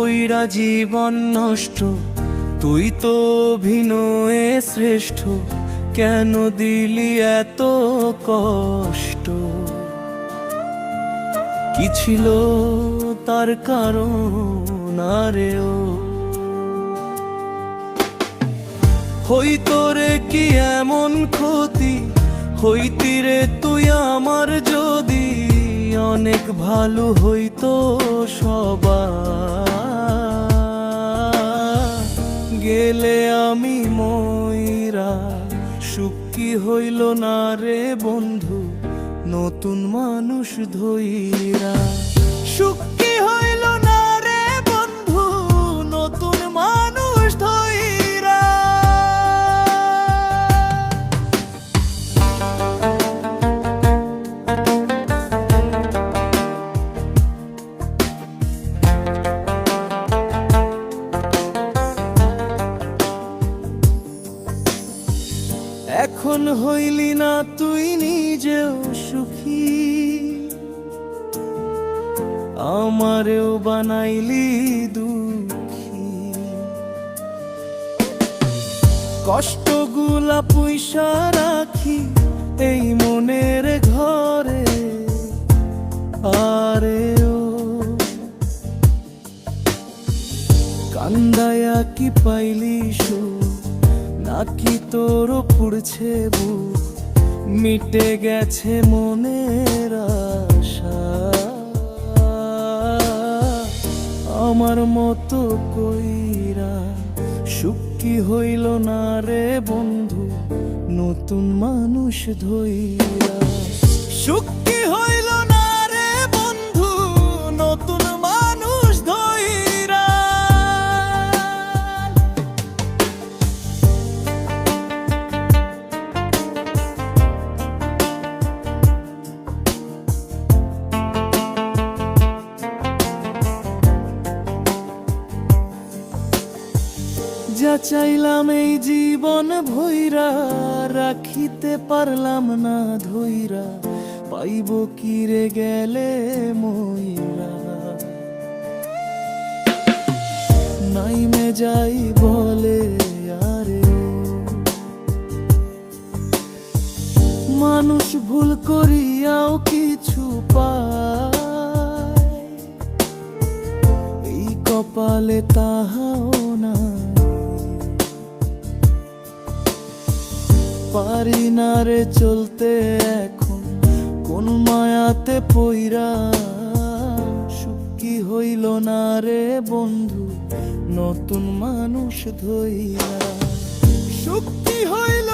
কইরা জীবন নষ্ট, তুই তো অভিনয়ে শ্রেষ্ঠ, কেন দিলি এত কষ্ট? কি ছিল তার কারণ আরে ও? হইতো রে কি এমন ক্ষতি, হইতি রে তুই আমার যদি, অনেক ভালো হইতো সবার। গেলে আমি ময়রা, সুখ কি হইল না রে বন্ধু, নতুন মানুষ ধইরা। সুখ কি হইল না রে বন্ধু, নতুন মানুষ ধইরা। এখন হইলি না তুই নিজেও সুখী, আমারেও বানাইলি দুঃখী। কষ্টগুলা পয়সা রাখি এই মনের ঘরে, আরে ও কান্দায়া কি পাইলি সুখ, নাকি তোর পুড়ছে বুক, মিটে গেছে মনের আশা। আমার মতো কইরা সুখ কি হইল না রে বন্ধু, নতুন মানুষ ধইরা। সুখ কি হইল না রে বন্ধু, নতুন মানুষ ধইরা। যা চাইলাম এই জীবন ভইরা, রাখিতে পারলাম না ধইরা, পাইব কি রে গেলে মইরা। নাইমে যাই বলে আরে ও, মানুষ ভুল করিয়াও কিছু পায়, এই কপালে তাহাও না। পারি না রে চলতে এখন কোন মায়াতে পইরা, সুখ কি হইল না রে বন্ধু, নতুন মানুষ ধইরা। সুখ কি হইল